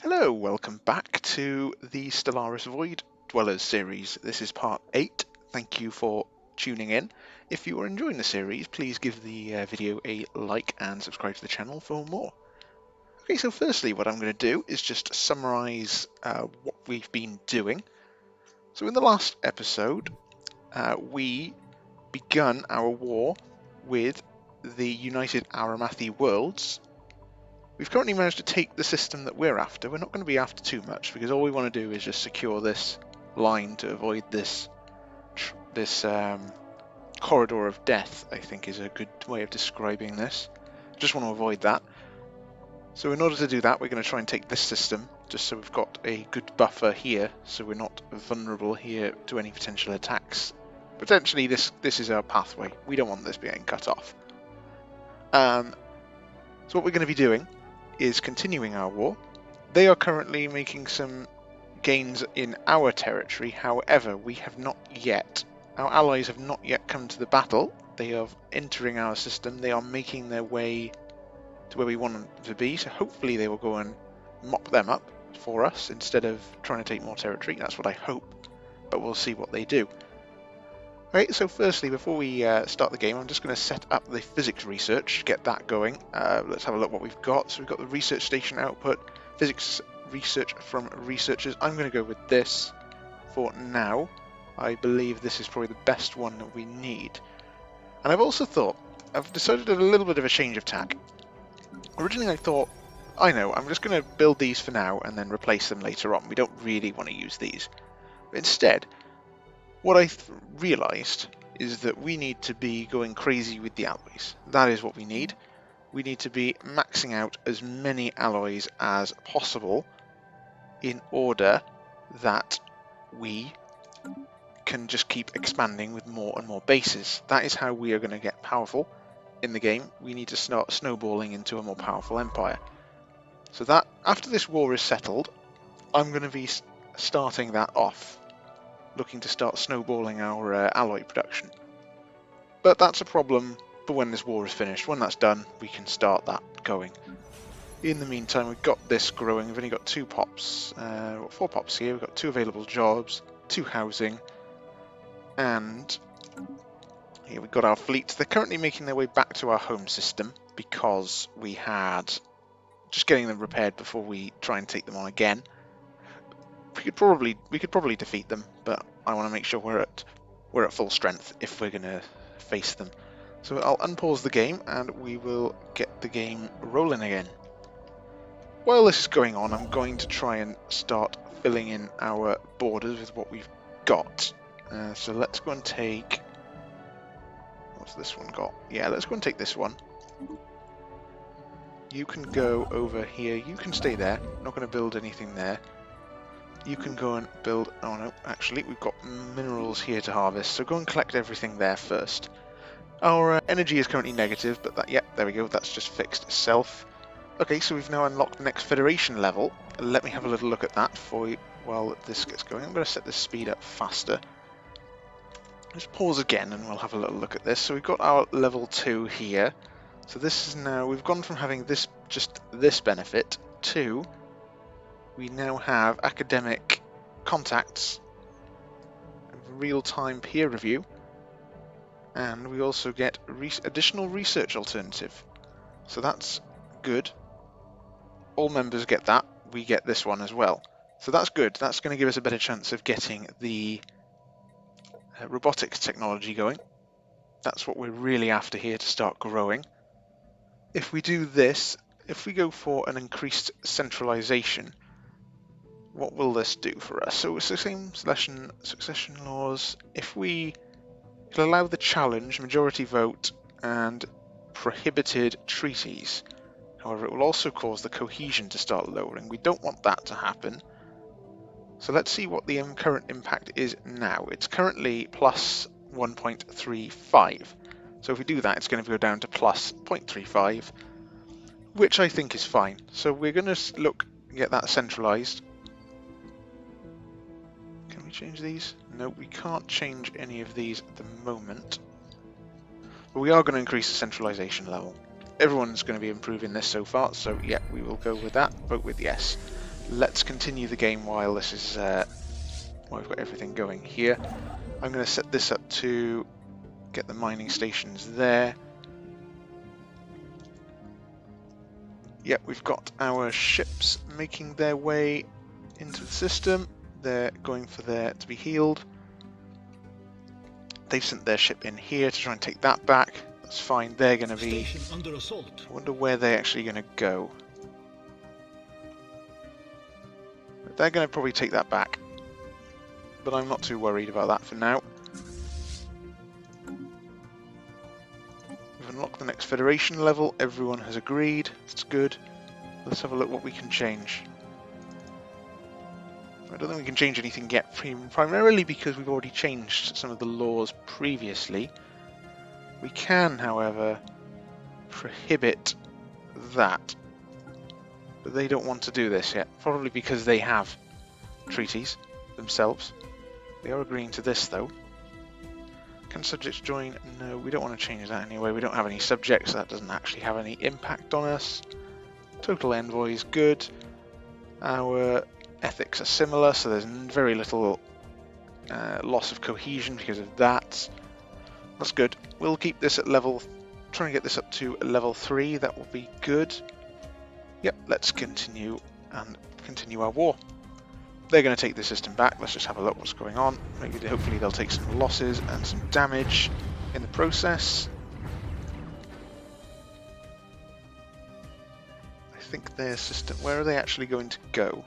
Hello, welcome back to the Stellaris Void Dwellers series. This is part 8. Thank you for tuning in. If you are enjoying the series, please give the video a like and subscribe to the channel for more. Okay, so firstly what I'm going to do is just summarise what we've been doing. So in the last episode, we begun our war with the United Aramathi Worlds. We've currently managed to take the system that we're after. We're not going to be after too much because all we want to do is just secure this line to avoid this corridor of death, I think is a good way of describing this. Just want to avoid that. So in order to do that, we're going to try and take this system just so we've got a good buffer here so we're not vulnerable here to any potential attacks. Potentially this is our pathway. We don't want this being cut off. So what we're going to be doing is continuing our war. They are currently making some gains in our territory, however, our allies have not yet come to the battle. They are entering our system, they are making their way to where we want them to be, so hopefully they will go and mop them up for us instead of trying to take more territory. That's what I hope, but we'll see what they do. Alright, so firstly, before we start the game, I'm just going to set up the physics research, get that going. Let's have a look what we've got. So we've got the research station output, physics research from researchers. I'm going to go with this for now. I believe this is probably the best one that we need. And I've decided on a little bit of a change of tack. Originally I thought, I'm just going to build these for now and then replace them later on. We don't really want to use these. But instead, what I realised is that we need to be going crazy with the alloys. That is what we need. We need to be maxing out as many alloys as possible in order that we can just keep expanding with more and more bases. That is how we are going to get powerful in the game. We need to start snowballing into a more powerful empire. So that after this war is settled, I'm going to be starting that off, looking to start snowballing our alloy production. But that's a problem for when this war is finished. When that's done, we can start that going. In the meantime, we've got this growing. We've only got 2 pops, 4 pops here. We've got 2 available jobs, 2 housing, and here we've got our fleets. They're currently making their way back to our home system because we had just getting them repaired before we try and take them on again. We could probably defeat them, but I want to make sure we're at full strength if we're going to face them. So I'll unpause the game and we will get the game rolling again. While this is going on, I'm going to try and start filling in our borders with what we've got. So let's go and take... What's this one got? Yeah, let's go and take this one. You can go over here. You can stay there. Not going to build anything there. You can go and build... Oh no, actually, we've got minerals here to harvest, so go and collect everything there first. Our energy is currently negative, but there we go, that's just fixed itself. Okay, so we've now unlocked the next Federation level. Let me have a little look at that for you while this gets going. I'm going to set this speed up faster. Let's pause again and we'll have a little look at this. So we've got our level 2 here. So this is now, we've gone from having just this benefit to... We now have academic contacts, real-time peer review, and we also get additional research alternative. So that's good. All members get that. We get this one as well. So that's good. That's going to give us a better chance of getting the robotics technology going. That's what we're really after here to start growing. If we do this, if we go for an increased centralization, what will this do for us? So it's the same succession laws. If we can allow the challenge, majority vote, and prohibited treaties. However, it will also cause the cohesion to start lowering. We don't want that to happen. So let's see what the current impact is now. It's currently plus 1.35. So if we do that, it's going to go down to plus 0.35, which I think is fine. So we're going to get that centralized. Can we change these? No, we can't change any of these at the moment. But we are going to increase the centralization level. Everyone's going to be improving this so far, so yeah, we will go with that. Vote with yes. let's continue the game while this is while we've got everything going here. I'm going to set this up to get the mining stations there. Yep, we've got our ships making their way into the system. They're going for there to be healed. They've sent their ship in here to try and take that back. That's fine. They're going to be under assault. I wonder where they're actually going to go. They're going to probably take that back, but I'm not too worried about that for now. We've unlocked the next Federation level. Everyone has agreed. That's good. Let's have a look what we can change. I don't think we can change anything yet, primarily because we've already changed some of the laws previously. We can, however, prohibit that. But they don't want to do this yet, probably because they have treaties themselves. They are agreeing to this, though. Can subjects join? No, we don't want to change that anyway. We don't have any subjects, so that doesn't actually have any impact on us. Total envoys, good. Our ethics are similar, so there's very little loss of cohesion because of that. That's good. We'll keep this at level, try and get this up to level 3, that will be good. Yep, let's continue and continue our war. They're going to take the system back. Let's just have a look what's going on. Maybe hopefully they'll take some losses and some damage in the process. I think their system, where are they actually going to go?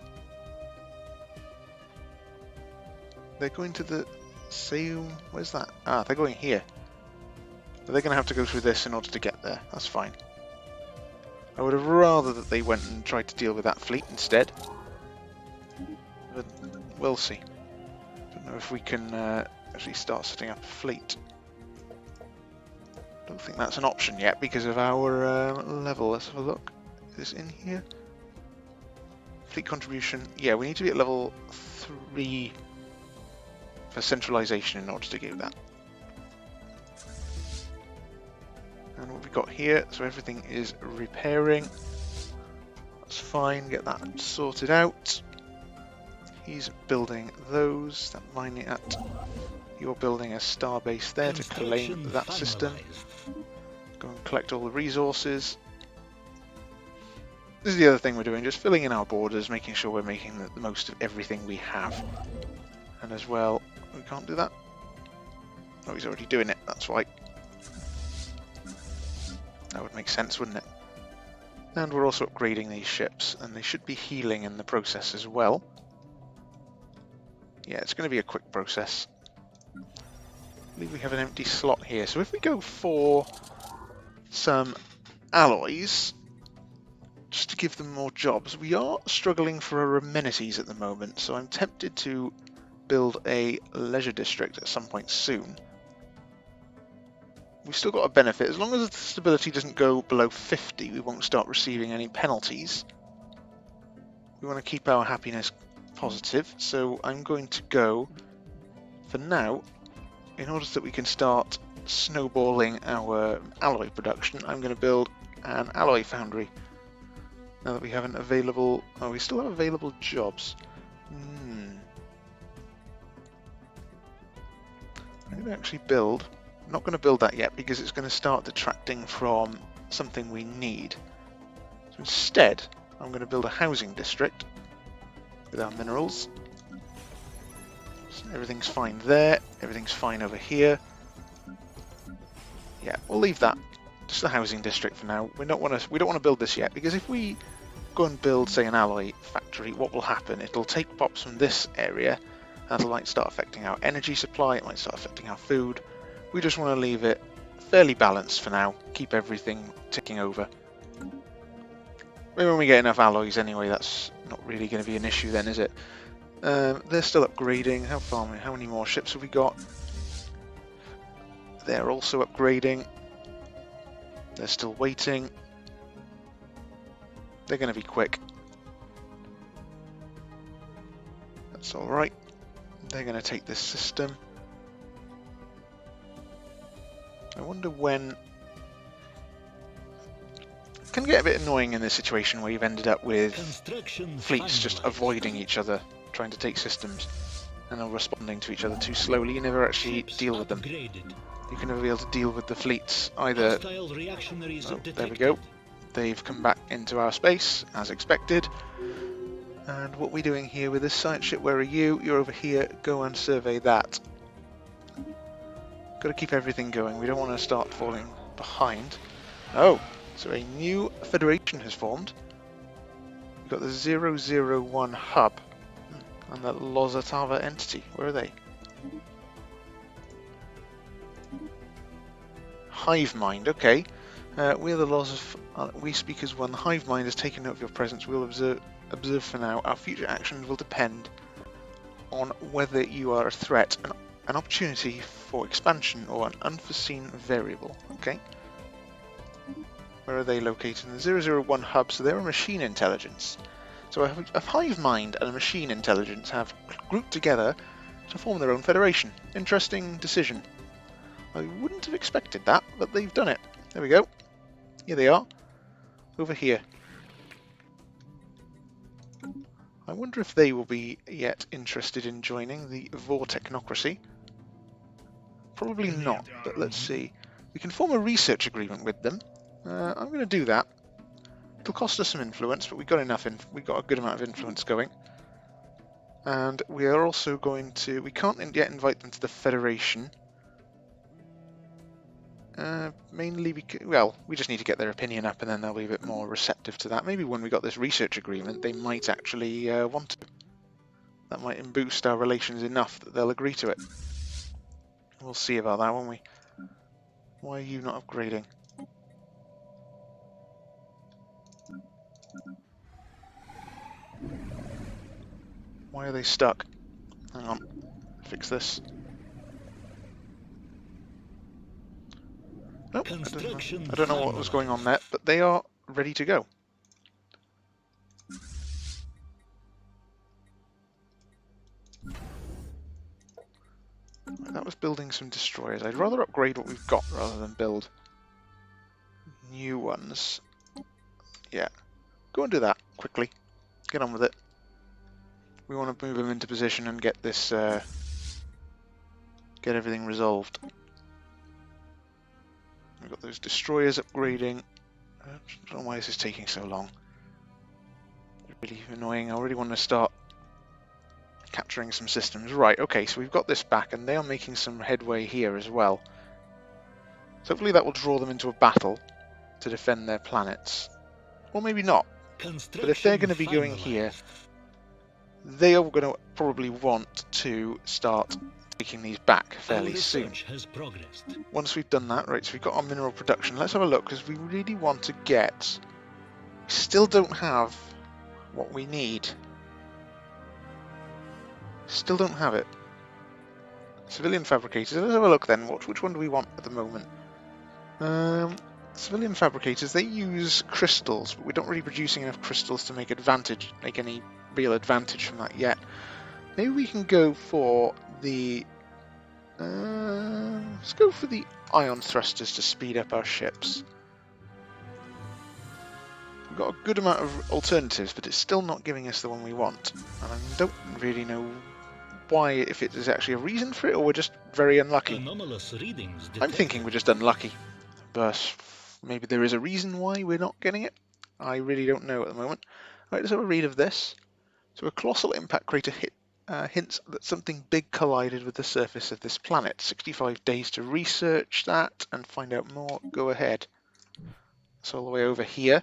They're going to the Seum, where's that? Ah, they're going here. But they're going to have to go through this in order to get there. That's fine. I would have rather that they went and tried to deal with that fleet instead. But we'll see. Don't know if we can actually start setting up a fleet. Don't think that's an option yet because of our level. Let's have a look. Is this in here? Fleet contribution. Yeah, we need to be at level 3 for centralization in order to do that. And what we've got here, so everything is repairing. That's fine, get that sorted out. He's building those, that mining at. You're building a star base there to claim that system. Go and collect all the resources. This is the other thing we're doing, just filling in our borders, making sure we're making the most of everything we have. And as well, we can't do that. Oh, he's already doing it, that's right. That would make sense, wouldn't it? And we're also upgrading these ships, and they should be healing in the process as well. Yeah, it's going to be a quick process. I believe we have an empty slot here, so if we go for some alloys, just to give them more jobs, we are struggling for our amenities at the moment, so I'm tempted to build a leisure district at some point soon. We've still got a benefit. As long as the stability doesn't go below 50, we won't start receiving any penalties. We want to keep our happiness positive, so I'm going to go, for now, in order that we can start snowballing our alloy production, I'm going to build an alloy foundry. Now that we have an available... Oh, we still have available jobs. I'm going to actually build... I'm not going to build that yet because it's going to start detracting from something we need. So instead, I'm going to build a housing district with our minerals. So everything's fine there, everything's fine over here. Yeah, we'll leave that. Just a housing district for now. We don't want to build this yet because if we go and build, say, an alloy factory, what will happen? It'll take pops from this area. That might start affecting our energy supply. It might start affecting our food. We just want to leave it fairly balanced for now. Keep everything ticking over. Maybe when we get enough alloys anyway, that's not really going to be an issue then, is it? They're still upgrading. How many more ships have we got? They're also upgrading. They're still waiting. They're going to be quick. That's alright. They're going to take this system. I wonder when... can get a bit annoying in this situation where you've ended up with fleets just finalized. avoiding each other, trying to take systems, and are responding to each other too slowly. You never actually Ships deal with them. upgraded. You can never be able to deal with the fleets either. Hostile reactionaries Oh, detected. there we go. They've come back into our space, as expected. And what are we doing here with this science ship? Where are you? You're over here. Go and survey that. Got to keep everything going. We don't want to start falling behind. Oh, so a new federation has formed. We've got the 001 hub and the Lozatava entity. Where are they? Hive mind. Okay. We're the we speak as one. The hive mind has taken note of your presence. We'll observe for now. Our future actions will depend on whether you are a threat, an opportunity for expansion, or an unforeseen variable. Okay. Where are they located? In the 001 hub, so they're a machine intelligence. So a hive mind and a machine intelligence have grouped together to form their own federation. Interesting decision. I wouldn't have expected that, but they've done it. There we go. Here they are. Over here. I wonder if they will be yet interested in joining the Vortechnocracy. Probably not, but let's see. We can form a research agreement with them. I'm going to do that. It'll cost us some influence, but we've got enough. We've got a good amount of influence going. And we are also going to. We can't yet invite them to the Federation. Mainly because, well, we just need to get their opinion up, and then they'll be a bit more receptive to that. Maybe when we got this research agreement, they might actually want to. That might boost our relations enough that they'll agree to it. We'll see about that, won't we? Why are you not upgrading? Why are they stuck? Hang on, fix this. Nope, I don't know what was going on there, but they are ready to go. Right, that was building some destroyers. I'd rather upgrade what we've got rather than build new ones. Yeah, go and do that quickly. Get on with it. We want to move them into position and get this, get everything resolved. We've got those destroyers upgrading. I don't know why this is taking so long. Really annoying. I really want to start capturing some systems. Right, okay, so we've got this back, and they are making some headway here as well. So hopefully that will draw them into a battle to defend their planets. Or maybe not. But if they're going to be going here, they are going to probably want to start taking these back fairly soon. Once we've done that, right, so we've got our mineral production. Let's have a look, because we really want to get... We still don't have what we need. Still don't have it. Civilian fabricators. Let's have a look then. Which one do we want at the moment? Civilian fabricators, they use crystals, but we're not really producing enough crystals to make any real advantage from that yet. Maybe we can go for the... let's go for the ion thrusters to speed up our ships. We've got a good amount of alternatives, but it's still not giving us the one we want. And I don't really know why, if it is actually a reason for it, or we're just very unlucky. I'm thinking we're just unlucky, but maybe there is a reason why we're not getting it. I really don't know at the moment. Right, let's have a read of this. So a colossal impact crater hints that something big collided with the surface of this planet. 65 days to research that and find out more. Go ahead. It's all the way over here.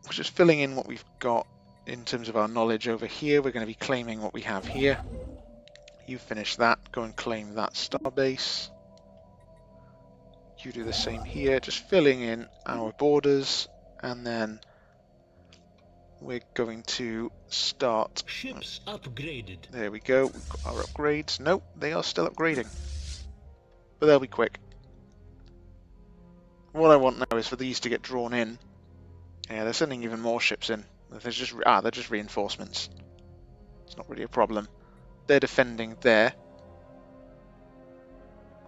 We're just filling in what we've got in terms of our knowledge over here. We're going to be claiming what we have here. You finish that. Go and claim that starbase. You do the same here. Just filling in our borders, and then we're going to start. Ships upgraded. There we go. We've got our upgrades. Nope, they are still upgrading, but they'll be quick. What I want now is for these to get drawn in. Yeah, they're sending even more ships in. They're just reinforcements. It's not really a problem. They're defending there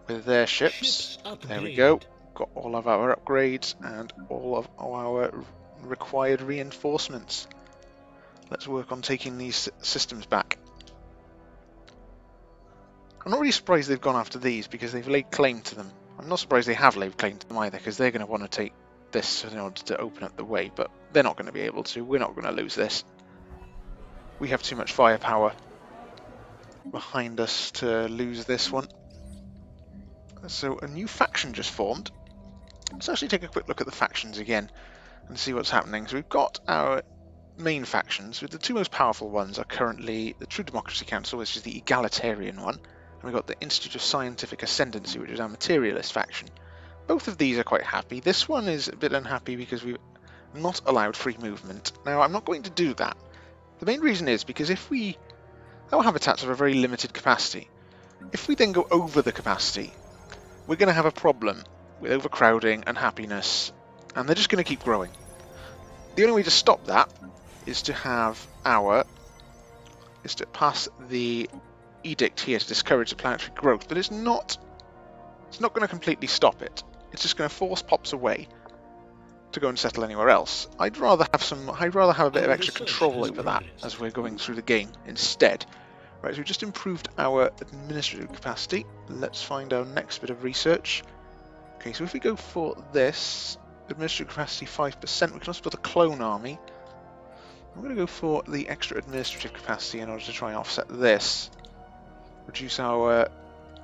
with their ships. There we go. got all of our upgrades and all of our required reinforcements. Let's work on taking these systems back. I'm not really surprised they've gone after these because they've laid claim to them. I'm not surprised they have laid claim to them either because they're going to want to take this in order to open up the way, but they're not going to be able to. We're not going to lose this. We have too much firepower behind us to lose this one. So a new faction just formed. Let's actually take a quick look at the factions again and see what's happening. So we've got our main factions. The two most powerful ones are currently the True Democracy Council, which is the egalitarian one, and we've got the Institute of Scientific Ascendancy, which is our materialist faction. Both of these are quite happy. This one is a bit unhappy because we've not allowed free movement. Now, I'm not going to do that. The main reason is because our habitats have a very limited capacity. If we then go over the capacity, we're going to have a problem with overcrowding, unhappiness, and they're just going to keep growing. The only way to stop that is to pass the edict here to discourage the planetary growth, but it's not going to completely stop it. It's just going to force pops away to go and settle anywhere else. I'd rather have a bit of extra control over that as we're going through the game instead. Right, so we just improved our administrative capacity. Let's find our next bit of research. Okay, so if we go for this, administrative capacity 5%, we can also build a clone army. I'm going to go for the extra administrative capacity in order to try and offset this. Reduce our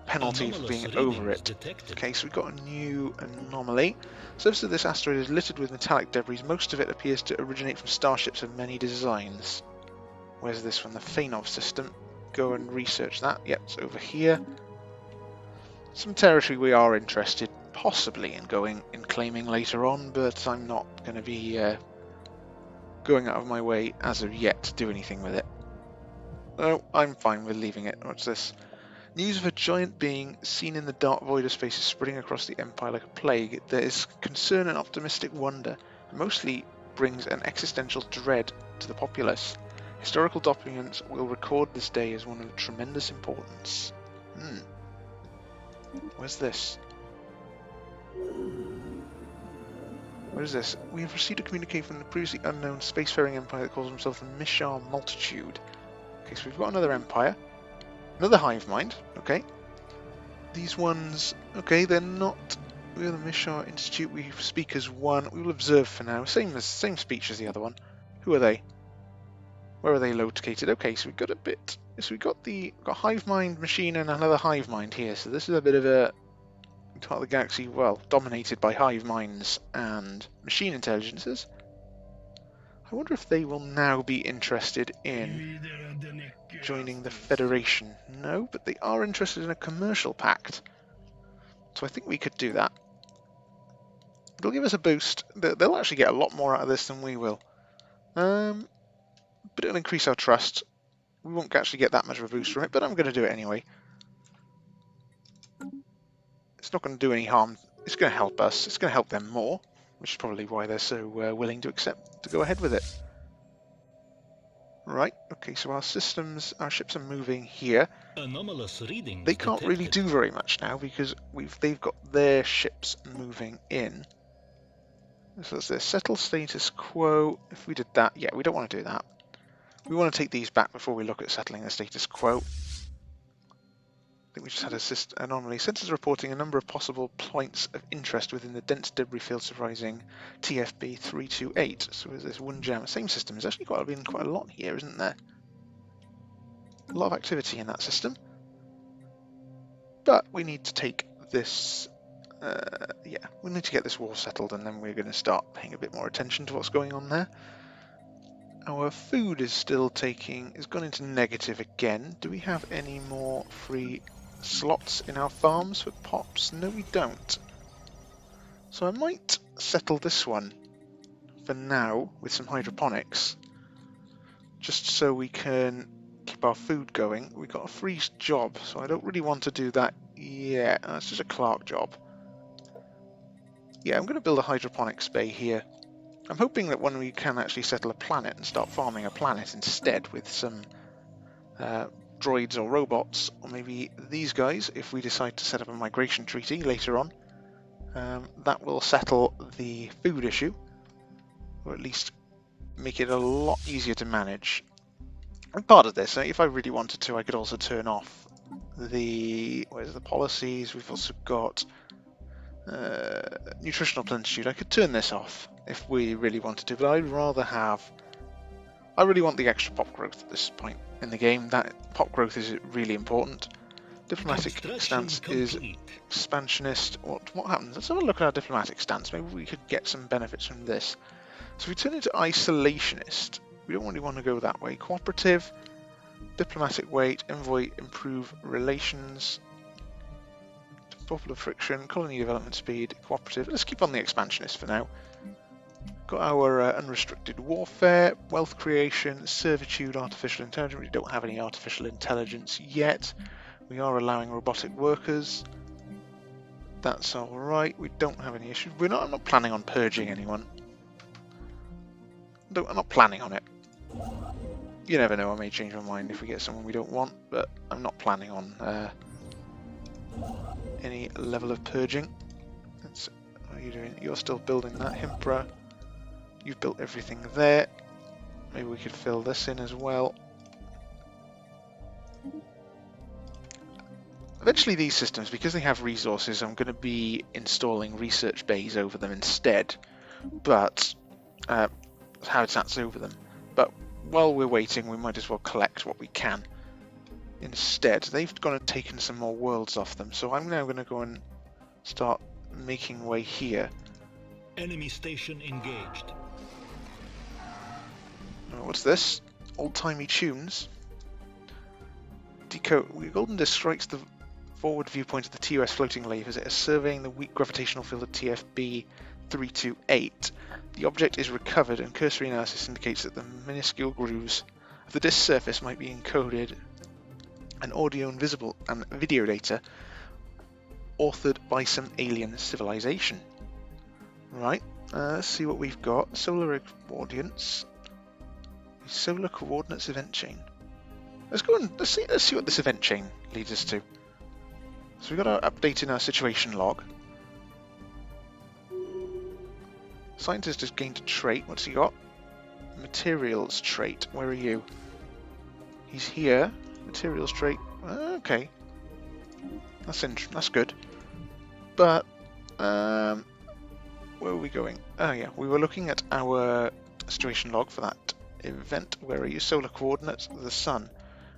penalty for being over it. Detected. Okay, so we've got a new anomaly. Surface of this asteroid is littered with metallic debris. Most of it appears to originate from starships of many designs. Where's this from? The Phaenov system. Go and research that. Yep, it's over here. Some territory we are interested possibly in claiming later on, but I'm not going to be going out of my way as of yet to do anything with it. No, I'm fine with leaving it. What's this? News of a giant being seen in the dark void of space is spreading across the Empire like a plague. There is concern and optimistic wonder. It mostly brings an existential dread to the populace. Historical documents will record this day as one of tremendous importance. Where's this? What is this? We have received a communique from the previously unknown spacefaring empire that calls himself the Mishar Multitude. Okay, so we've got another empire. Another hive mind. Okay. These ones... Okay, they're not... We're the Mishar Institute. We speak as one. We will observe for now. Same speech as the other one. Who are they? Where are they located? Okay, so we've got a bit... So we've got hive mind machine and another hive mind here. So this is a bit of a... part of the galaxy, well, dominated by hive minds and machine intelligences. I wonder if they will now be interested in joining the Federation. No, but they are interested in a commercial pact. So I think we could do that. It'll give us a boost. They'll actually get a lot more out of this than we will. But it'll increase our trust. We won't actually get that much of a boost from it, but I'm going to do it anyway. It's not going to do any harm. It's going to help us. It's going to help them more, which is probably why they're so willing to go ahead with it. Right, okay, so our ships are moving here. Anomalous readings They can't really do very much now because they've got their ships moving in. So that's their settle status quo. If we did that, yeah, we don't want to do that. We want to take these back before we look at settling the status quo. I think we just had an anomaly. Sensors reporting a number of possible points of interest within the dense debris field surprising TFB 328. So there's one jam. Same system. There's actually been quite a lot here, isn't there? A lot of activity in that system. But we need to take this... we need to get this war settled, and then we're going to start paying a bit more attention to what's going on there. Our food is gone into negative again. Do we have any more free slots in our farms for pops? No, we don't. So I might settle this one for now with some hydroponics, just so we can keep our food going. We've got a free job, so I don't really want to do that yet. It's just a clerk job. Yeah, I'm going to build a hydroponics bay here. I'm hoping that when we can actually settle a planet and start farming a planet instead with some droids or robots, or maybe these guys, if we decide to set up a migration treaty later on, That will settle the food issue, or at least make it a lot easier to manage. And part of this, if I really wanted to, I could also turn off where's the policies? We've also got nutritional plenitude. I could turn this off if we really wanted to, but I really want the extra pop growth at this point in the game. That pop growth is really important. Diplomatic stance is expansionist. What happens? Let's have a look at our diplomatic stance. Maybe we could get some benefits from this. So if we turn into isolationist, we don't really want to go that way. Cooperative, diplomatic weight, envoy, improve relations, popular friction, colony development speed, cooperative. Let's keep on the expansionist for now. Got our unrestricted warfare, wealth creation, servitude, artificial intelligence. We don't have any artificial intelligence yet. We are allowing robotic workers. That's alright. We don't have any issues. I'm not planning on purging anyone. I'm not planning on it. You never know, I may change my mind if we get someone we don't want, but I'm not planning on any level of purging. How are you doing? You're still building that, Himpra. You've built everything there. Maybe we could fill this in as well. Eventually these systems, because they have resources, I'm going to be installing research bays over them instead. But habitats over them. But while we're waiting, we might as well collect what we can. Instead, they've gone and taken some more worlds off them, so I'm now going to go and start making way here. Enemy station engaged. What's this? Old-timey tunes. Golden Disc strikes the forward viewpoint of the TOS floating lave as it is surveying the weak gravitational field of TFB 328. The object is recovered, and cursory analysis indicates that the minuscule grooves of the disk surface might be encoded and audio and video data authored by some alien civilization. Right, let's see what we've got. Solar coordinates. Solar coordinates event chain. Let's go and let's see what this event chain leads us to. So we've got our update in our situation log. Scientist has gained a trait. What's he got? Materials trait. Where are you? He's here. Materials trait. Okay. That's good. But where are we going? Oh yeah, we were looking at our situation log for that event. Where are you? Solar coordinates. The sun.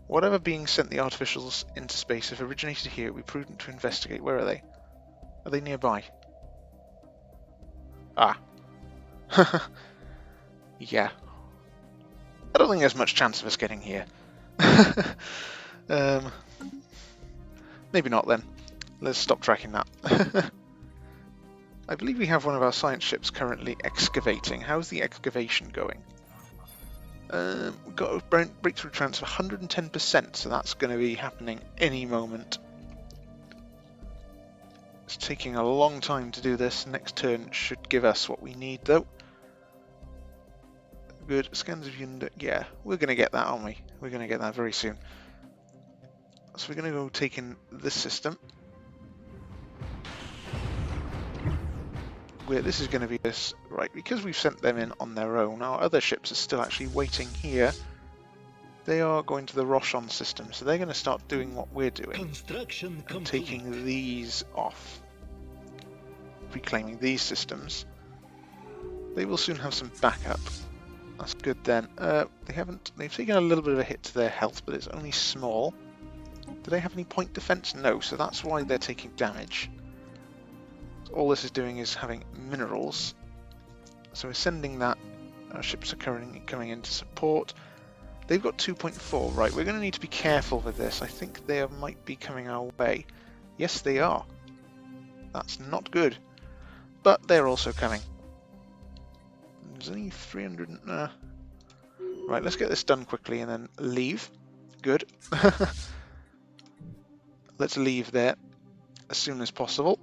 Whatever being sent the artificials into space have originated here. It would be prudent to investigate. Where are they? Are they nearby? Ah. Yeah. I don't think there's much chance of us getting here. Maybe not then. Let's stop tracking that. I believe we have one of our science ships currently excavating. How's the excavation going? We've got a breakthrough chance of 110%, so that's going to be happening any moment. It's taking a long time to do this. Next turn should give us what we need, though. Good. Scans of Union. Yeah, we're going to get that, aren't we? We're going to get that very soon. So we're going to go take in this system. This is going to be this, right, because we've sent them in on their own, our other ships are still actually waiting here. They are going to the Rochon system, so they're going to start doing what we're doing. Construction and taking these off. Reclaiming these systems. They will soon have some backup. That's good then. They've taken a little bit of a hit to their health, but it's only small. Do they have any point defense? No, so that's why they're taking damage. All this is doing is having minerals. So we're sending that. Our ships are currently coming in to support. They've got 2.4. Right, we're going to need to be careful with this. I think they might be coming our way. Yes, they are. That's not good. But they're also coming. There's only 300... Right, let's get this done quickly and then leave. Good. Let's leave there as soon as possible.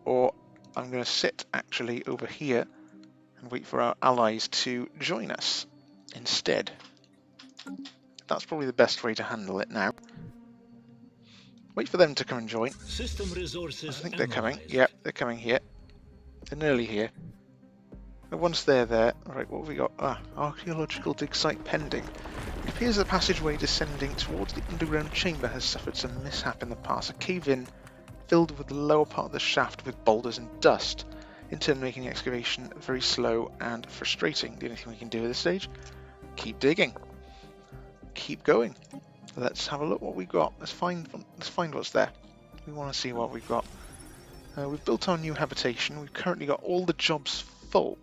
Or I'm going to sit actually over here and wait for our allies to join us instead. That's probably the best way to handle it now. Wait for them to come and join. System I resources think they're coming. analyzed. Yep, they're coming here. They're nearly here. And once they're there, alright, what have we got? Ah, archaeological dig site pending. It appears the passageway descending towards the underground chamber has suffered some mishap in the past. A cave-in filled with the lower part of the shaft with boulders and dust, in turn making the excavation very slow and frustrating. The only thing we can do at this stage, keep digging. Keep going. Let's have a look what we've got. Let's find what's there. We want to see what we've got. We've built our new habitation. We've currently got all the jobs full.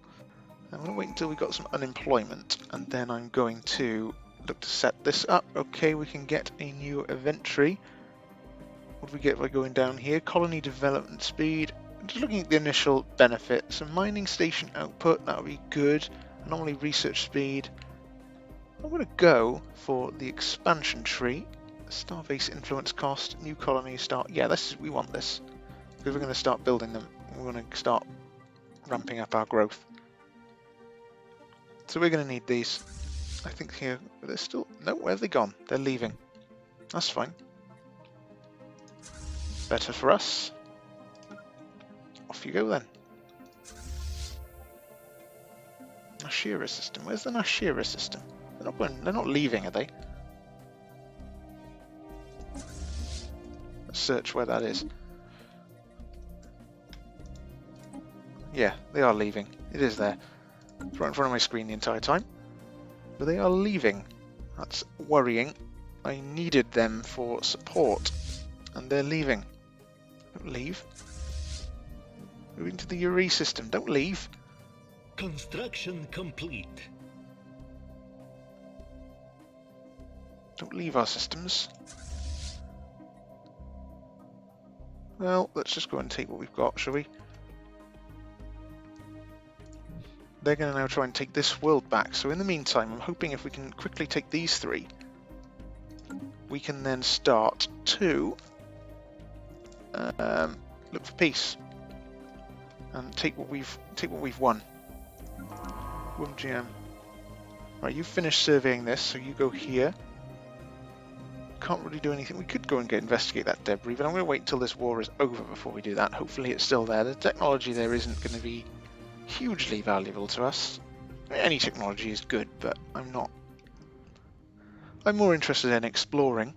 I'm going to wait until we've got some unemployment, and then I'm going to look to set this up. Okay, we can get a new event tree. What do we get by going down here? Colony development speed. Just looking at the initial benefits. So mining station output, that would be good. Anomaly research speed. I'm going to go for the expansion tree. Starbase influence cost, new colony start. Yeah, we want this. Because we're going to start building them. We're going to start ramping up our growth. So we're going to need these. I think here, they're still... No, where have they gone? They're leaving. That's fine. Better for us. Off you go then. Nashira system. Where's the Nashira system? They're not leaving, are they? Let's search where that is. Yeah, they are leaving. It is there. It's right in front of my screen the entire time. But they are leaving. That's worrying. I needed them for support. And they're leaving. Don't leave. Moving to the Uri system. Don't leave. Construction complete. Don't leave our systems. Well, let's just go and take what we've got, shall we? They're going to now try and take this world back. So in the meantime, I'm hoping if we can quickly take these three, we can then start to look for peace and take what we've won. GM. Right, you finish surveying this, so you go here. Can't really do anything. We could go and investigate that debris, but I'm going to wait until this war is over before we do that. Hopefully it's still there. The technology there isn't going to be hugely valuable to us. I mean, any technology is good, but I'm more interested in exploring,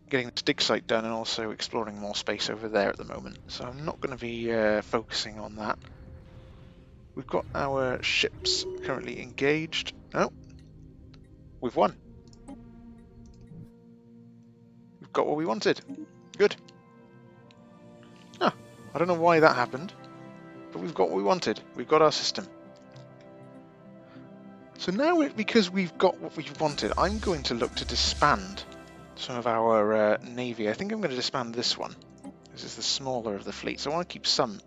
getting this dig site done, and also exploring more space over there at the moment. So I'm not going to be focusing on that. We've got our ships currently engaged. Oh, we've won. We've got what we wanted. Good. Ah, I don't know why that happened, but we've got what we wanted. We've got our system. So now, because we've got what we've wanted, I'm going to look to disband some of our navy. I think I'm going to disband this one. This is the smaller of the fleets. I want to keep some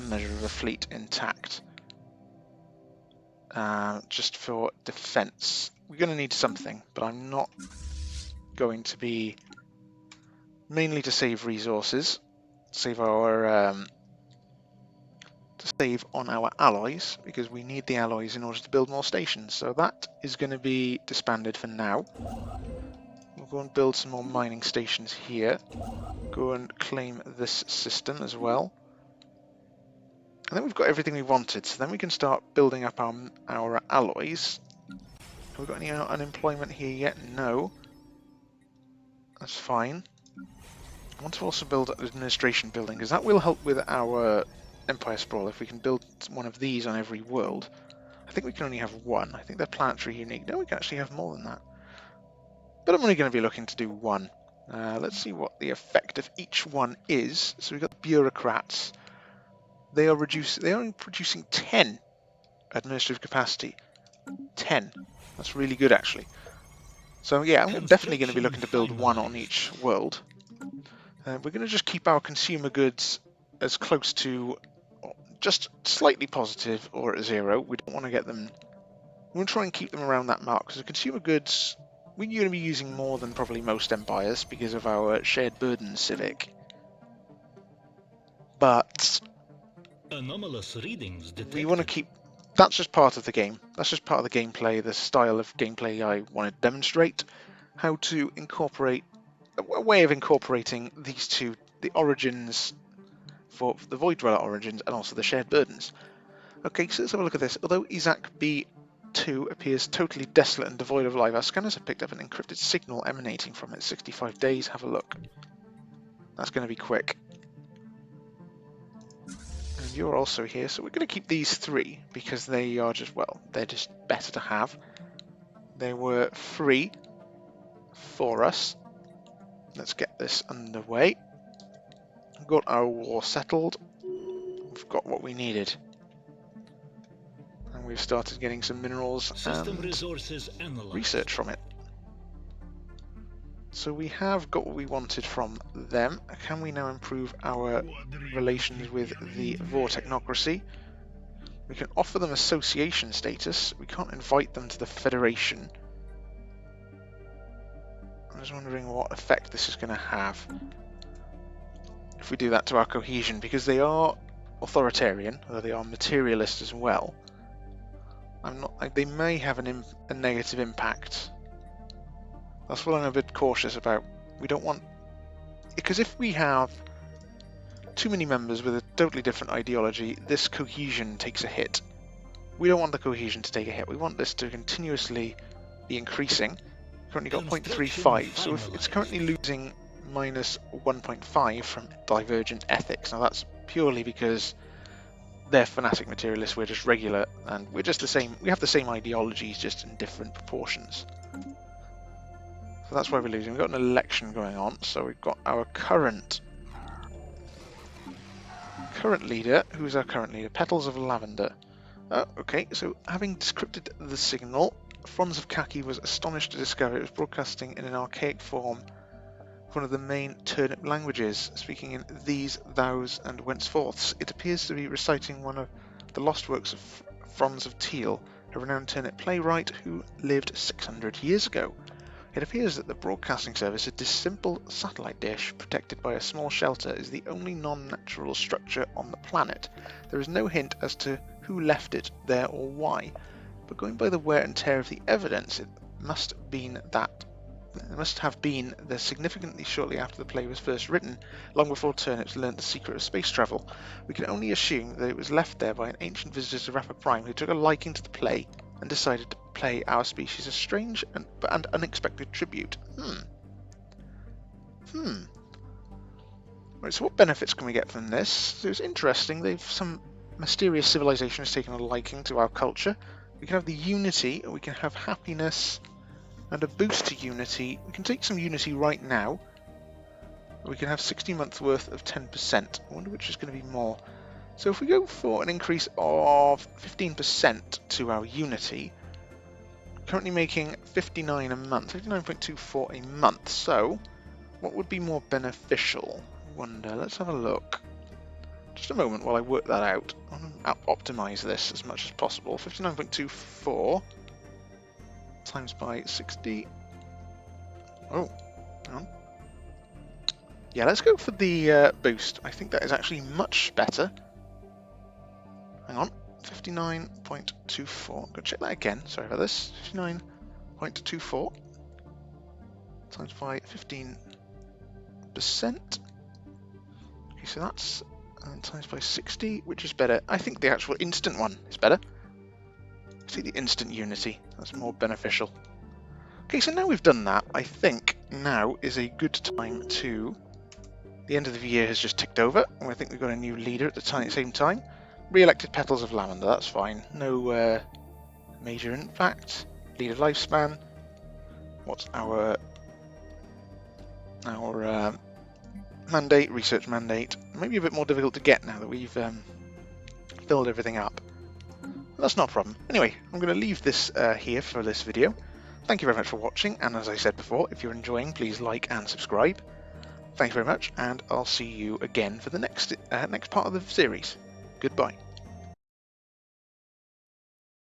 measure of a fleet intact. Just for defense. We're going to need something, but I'm not going to be... Mainly to save resources. Save our... to save on our alloys, because we need the alloys in order to build more stations. So that is going to be disbanded for now. We'll go and build some more mining stations here. Go and claim this system as well. And then we've got everything we wanted, so then we can start building up our alloys. Have we got any unemployment here yet? No. That's fine. I want to also build an administration building, because that will help with our Empire Sprawl if we can build one of these on every world. I think we can only have one. I think they're planetary unique. No, we can actually have more than that. But I'm only going to be looking to do one. Let's see what the effect of each one is. So we've got bureaucrats. They are producing 10 administrative capacity. 10. That's really good, actually. So yeah, I'm definitely going to be looking to build one on each world. We're going to just keep our consumer goods as close to just slightly positive or at 0. We don't want to get them... We're going to try and keep them around that mark, because the consumer goods, we're going to be using more than probably most empires because of our shared burden civic. But... Anomalous readings detected. We want to keep... That's just part of the game. That's just part of the gameplay, the style of gameplay I want to demonstrate. How to incorporate a way of incorporating these two, the origins for the Void Dweller origins and also the shared burdens. Okay, so let's have a look at this. Although Isaac B2 appears totally desolate and devoid of life, our scanners have picked up an encrypted signal emanating from it. 65 days, have a look. That's going to be quick. And you're also here, so we're going to keep these three because they are just, well, they're just better to have. They were free for us. Let's get this underway. We've got our war settled. We've got what we needed. And we've started getting some minerals System and resources analyzed. research from it. So we have got what we wanted from them. Can we now improve our relations with the Vortechnocracy? We can offer them association status. We can't invite them to the Federation. I'm just wondering what effect this is going to have if we do that to our cohesion, because they are authoritarian, although they are materialist as well. They may have a negative impact. That's what I'm a bit cautious about. We don't want, because if we have too many members with a totally different ideology, this cohesion takes a hit. We don't want the cohesion to take a hit. We want this to continuously be increasing. Currently got 0.35, so if it's currently losing minus 1.5 from divergent ethics. Now that's purely because they're fanatic materialists, we're just regular, and we're just the same. We have the same ideologies, just in different proportions. So that's why we're losing. We've got an election going on, so we've got our current leader. Who's our current leader? Petals of Lavender. Oh, okay, so having decrypted the signal, Franz of Khaki was astonished to discover it was broadcasting in an archaic form, one of the main Turnip languages, speaking in these, thous, and whenceforths. It appears to be reciting one of the lost works of Franz of Teal, a renowned Turnip playwright who lived 600 years ago. It appears that the broadcasting service, this simple satellite dish protected by a small shelter, is the only non-natural structure on the planet. There is no hint as to who left it there or why, but going by the wear and tear of the evidence, it must have been there significantly shortly after the play was first written, long before Turnips learnt the secret of space travel. We can only assume that it was left there by an ancient visitor to Rapper Prime who took a liking to the play and decided to pay our species a strange and unexpected tribute. Right, so what benefits can we get from this? So it's interesting, some mysterious civilization has taken a liking to our culture. We can have the unity, or we can have happiness and a boost to unity. We can take some unity right now. We can have 60 months worth of 10%. I wonder which is going to be more. So if we go for an increase of 15% to our unity, currently making 59 a month, 59.24 a month. So what would be more beneficial? I wonder. Let's have a look. Just a moment while I work that out. I want to optimize this as much as possible. 59.24 times by 60. Oh, hang on. Yeah, let's go for the boost. I think that is actually much better. Hang on, 59.24. Go check that again. Sorry about this. 59.24 times by 15%. Okay, so that's times by 60, which is better. I think the actual instant one is better. See the instant unity. That's more beneficial. Okay, so now we've done that, I think now is a good time to... The end of the year has just ticked over, and I think we've got a new leader at the same time. Re-elected Petals of Lavender, that's fine. No major impact. Leader lifespan. What's our mandate? Research mandate. Maybe a bit more difficult to get now that we've filled everything up. That's not a problem. Anyway, I'm going to leave this here for this video. Thank you very much for watching, and as I said before, if you're enjoying, please like and subscribe. Thanks very much, and I'll see you again for the next part of the series. Goodbye.